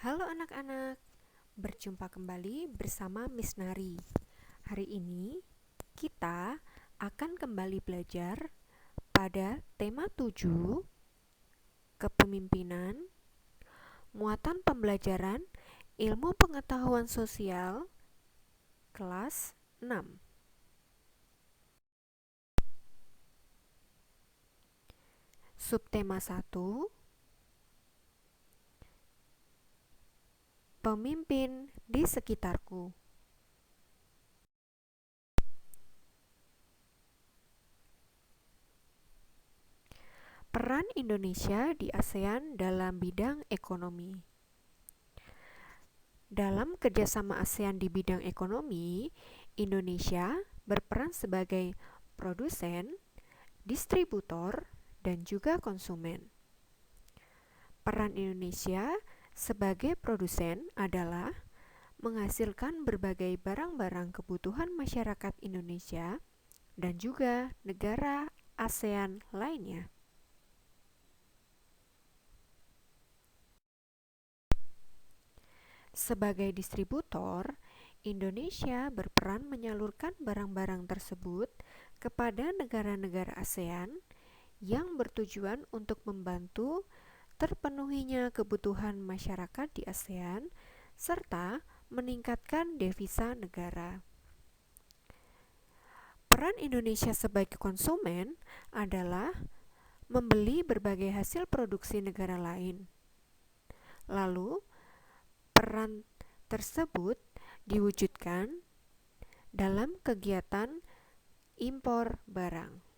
Halo anak-anak, berjumpa kembali bersama Miss Nari. Hari ini kita akan kembali belajar pada tema 7, kepemimpinan, muatan pembelajaran, ilmu pengetahuan sosial, kelas 6. Subtema 1, pemimpin di sekitarku. Peran Indonesia di ASEAN dalam bidang ekonomi. Dalam kerjasama ASEAN di bidang ekonomi, Indonesia berperan sebagai produsen, distributor, dan juga konsumen. Peran Indonesia sebagai produsen adalah menghasilkan berbagai barang-barang kebutuhan masyarakat Indonesia dan juga negara ASEAN lainnya. Sebagai distributor, Indonesia berperan menyalurkan barang-barang tersebut kepada negara-negara ASEAN yang bertujuan untuk membantu terpenuhinya kebutuhan masyarakat di ASEAN serta meningkatkan devisa negara. Peran Indonesia sebagai konsumen adalah membeli berbagai hasil produksi negara lain. Lalu, peran tersebut diwujudkan dalam kegiatan impor barang.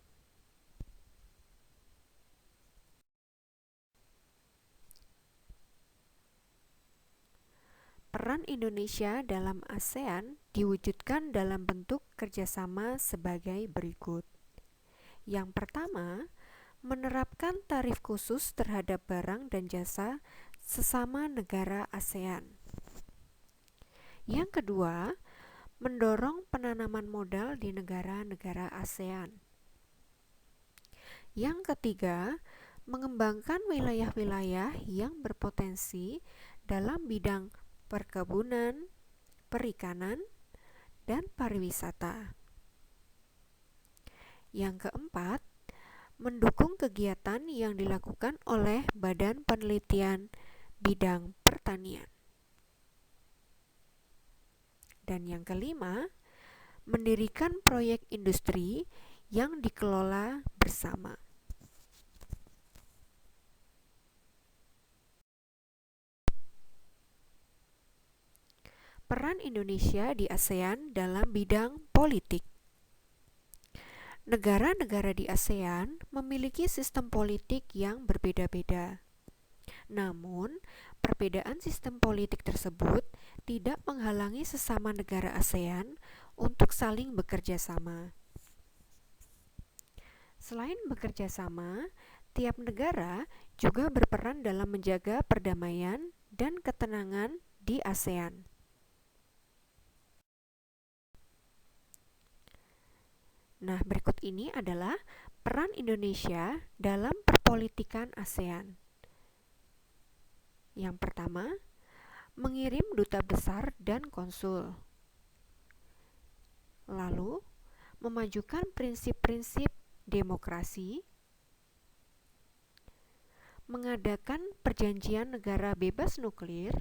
Peran Indonesia dalam ASEAN diwujudkan dalam bentuk kerjasama sebagai berikut. Yang pertama, menerapkan tarif khusus terhadap barang dan jasa sesama negara ASEAN. Yang kedua, mendorong penanaman modal di negara-negara ASEAN. Yang ketiga, mengembangkan wilayah-wilayah yang berpotensi dalam bidang perkebunan, perikanan, dan pariwisata. Yang keempat, mendukung kegiatan yang dilakukan oleh Badan Penelitian Bidang Pertanian. Dan yang kelima, mendirikan proyek industri yang dikelola bersama. Peran Indonesia di ASEAN dalam bidang politik. Negara-negara di ASEAN memiliki sistem politik yang berbeda-beda. Namun, perbedaan sistem politik tersebut tidak menghalangi sesama negara ASEAN untuk saling bekerja sama. Selain bekerja sama, tiap negara juga berperan dalam menjaga perdamaian dan ketenangan di ASEAN. Nah, berikut ini adalah peran Indonesia dalam perpolitikan ASEAN. Yang pertama, mengirim duta besar dan konsul. Lalu, memajukan prinsip-prinsip demokrasi, mengadakan perjanjian negara bebas nuklir,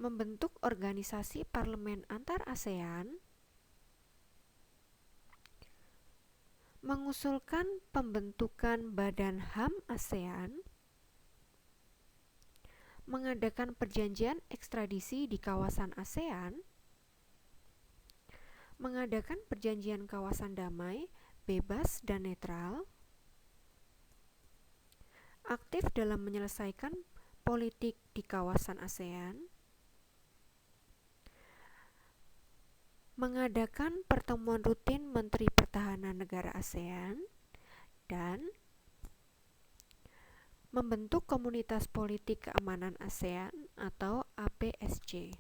membentuk organisasi parlemen antar ASEAN, mengusulkan pembentukan Badan HAM ASEAN, mengadakan perjanjian ekstradisi di kawasan ASEAN, mengadakan perjanjian kawasan damai, bebas, dan netral, aktif dalam menyelesaikan politik di kawasan ASEAN, mengadakan pertemuan rutin Menteri Pertahanan negara ASEAN, dan membentuk Komunitas Politik Keamanan ASEAN atau APSC.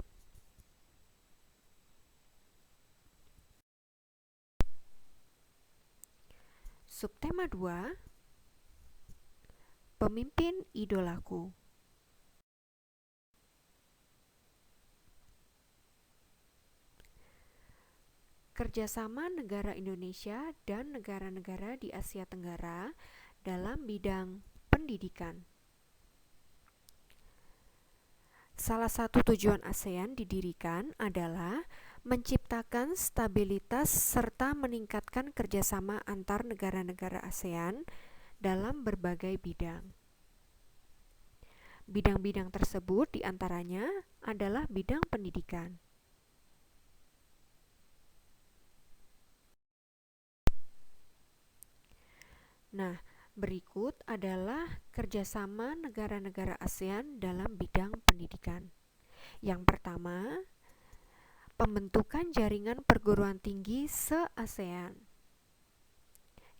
Subtema 2, pemimpin idolaku. kerjasama negara Indonesia dan negara-negara di Asia Tenggara dalam bidang pendidikan. Salah satu tujuan ASEAN didirikan adalah menciptakan stabilitas serta meningkatkan kerjasama antar negara-negara ASEAN dalam berbagai bidang. Bidang-bidang tersebut diantaranya adalah bidang pendidikan. Nah, berikut adalah kerjasama negara-negara ASEAN dalam bidang pendidikan. Yang pertama, pembentukan jaringan perguruan tinggi se-ASEAN.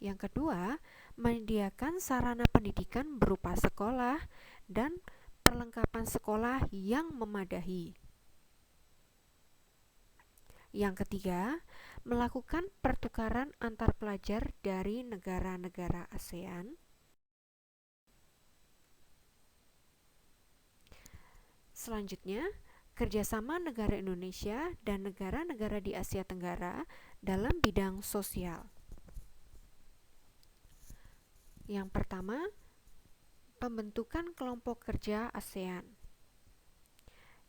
Yang kedua, menyediakan sarana pendidikan berupa sekolah dan perlengkapan sekolah yang memadai. Yang ketiga, melakukan pertukaran antar pelajar dari negara-negara ASEAN. Selanjutnya, kerjasama negara Indonesia dan negara-negara di Asia Tenggara dalam bidang sosial. Yang pertama, pembentukan kelompok kerja ASEAN.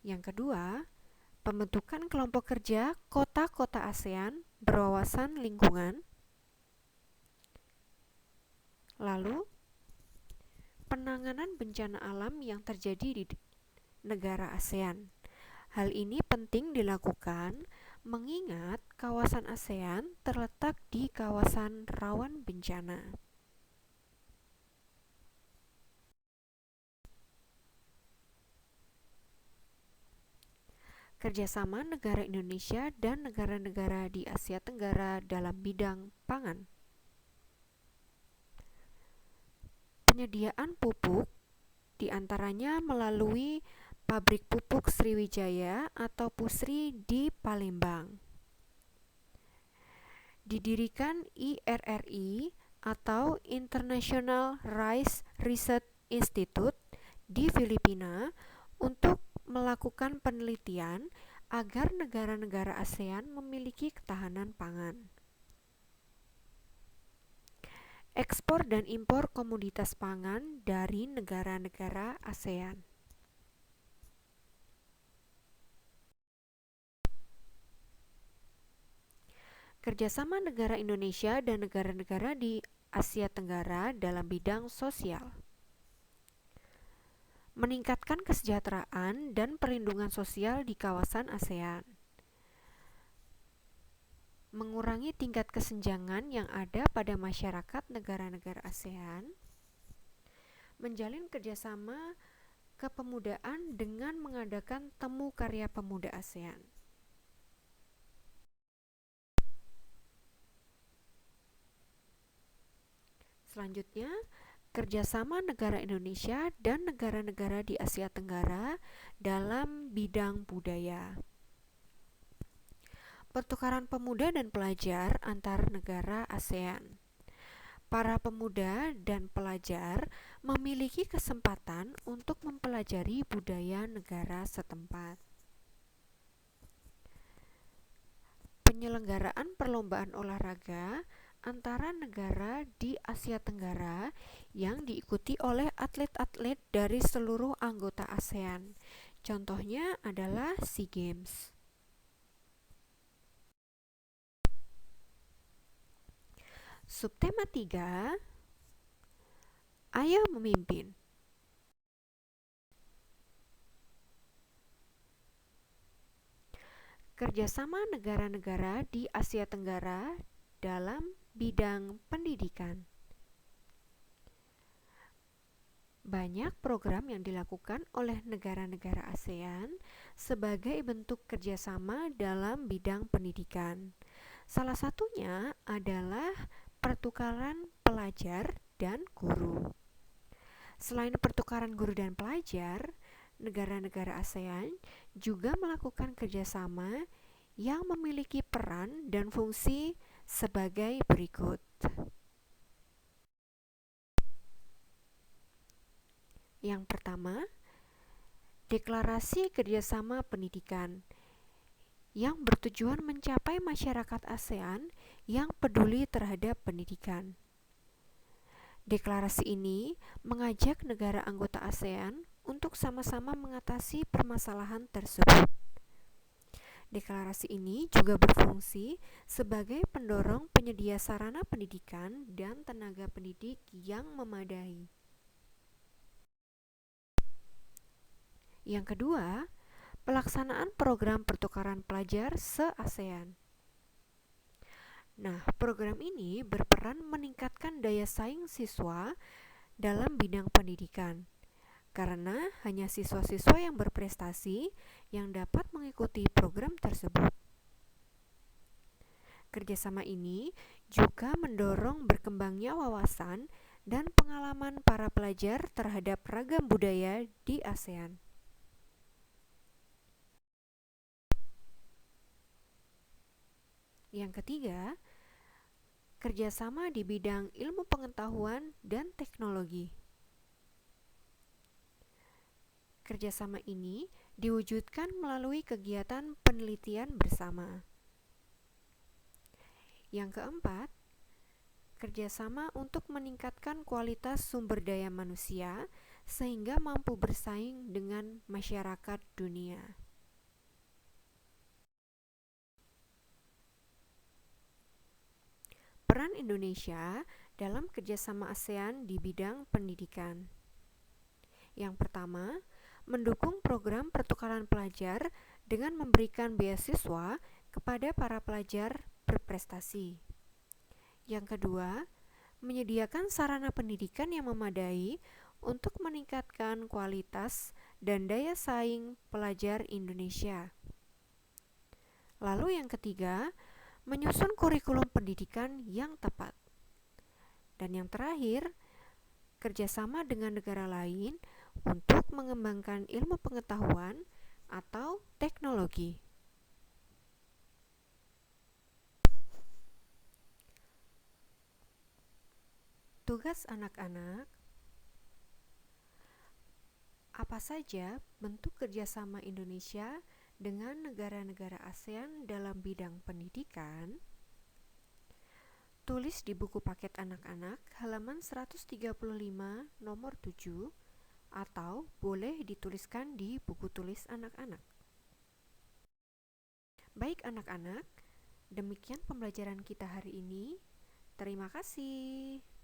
Yang kedua, pembentukan kelompok kerja kota-kota ASEAN berwawasan lingkungan. Lalu, penanganan bencana alam yang terjadi di negara ASEAN. Hal ini penting dilakukan mengingat kawasan ASEAN terletak di kawasan rawan bencana. Kerjasama negara Indonesia dan negara-negara di Asia Tenggara dalam bidang pangan. Penyediaan pupuk diantaranya melalui pabrik pupuk Sriwijaya atau PUSRI di Palembang. Didirikan IRRI atau International Rice Research Institute di Filipina untuk melakukan penelitian agar negara-negara ASEAN memiliki ketahanan pangan. Ekspor dan impor komoditas pangan dari negara-negara ASEAN. Kerjasama negara Indonesia dan negara-negara di Asia Tenggara dalam bidang sosial. Meningkatkan kesejahteraan dan perlindungan sosial di kawasan ASEAN. Mengurangi tingkat kesenjangan yang ada pada masyarakat negara-negara ASEAN. Menjalin kerjasama kepemudaan dengan mengadakan temu karya pemuda ASEAN. Selanjutnya, kerjasama negara Indonesia dan negara-negara di Asia Tenggara dalam bidang budaya. Pertukaran pemuda dan pelajar antar negara ASEAN. Para pemuda dan pelajar memiliki kesempatan untuk mempelajari budaya negara setempat. Penyelenggaraan perlombaan olahraga antara negara di Asia Tenggara yang diikuti oleh atlet-atlet dari seluruh anggota ASEAN. Contohnya adalah SEA Games. Subtema 3, Ayo Memimpin. Kerjasama negara-negara di Asia Tenggara dalam bidang pendidikan. Banyak program yang dilakukan oleh negara-negara ASEAN sebagai bentuk kerjasama dalam bidang pendidikan. Salah satunya adalah pertukaran pelajar dan guru. Selain pertukaran guru dan pelajar, negara-negara ASEAN juga melakukan kerjasama yang memiliki peran dan fungsi sebagai berikut. Yang pertama, Deklarasi Kerjasama Pendidikan yang bertujuan mencapai masyarakat ASEAN yang peduli terhadap pendidikan. Deklarasi ini mengajak negara anggota ASEAN untuk sama-sama mengatasi permasalahan tersebut. Deklarasi ini juga berfungsi sebagai pendorong penyedia sarana pendidikan dan tenaga pendidik yang memadai. Yang kedua, pelaksanaan program pertukaran pelajar se-ASEAN. Nah, program ini berperan meningkatkan daya saing siswa dalam bidang pendidikan, karena hanya siswa-siswa yang berprestasi yang dapat mengikuti program tersebut. Kerjasama ini juga mendorong berkembangnya wawasan dan pengalaman para pelajar terhadap ragam budaya di ASEAN. Yang ketiga, kerjasama di bidang ilmu pengetahuan dan teknologi. Kerjasama ini diwujudkan melalui kegiatan penelitian bersama. Yang keempat, kerjasama untuk meningkatkan kualitas sumber daya manusia sehingga mampu bersaing dengan masyarakat dunia. Peran Indonesia dalam kerjasama ASEAN di bidang pendidikan. Yang pertama, mendukung program pertukaran pelajar dengan memberikan beasiswa kepada para pelajar berprestasi. Yang kedua, menyediakan sarana pendidikan yang memadai untuk meningkatkan kualitas dan daya saing pelajar Indonesia. Lalu yang ketiga, menyusun kurikulum pendidikan yang tepat. Dan yang terakhir, kerjasama dengan negara lain untuk mengembangkan ilmu pengetahuan atau teknologi. Tugas anak-anak: apa saja bentuk kerjasama Indonesia dengan negara-negara ASEAN dalam bidang pendidikan? Tulis di buku paket anak-anak halaman 135 nomor 7 atau boleh dituliskan di buku tulis anak-anak. Baik anak-anak, demikian pembelajaran kita hari ini. Terima kasih.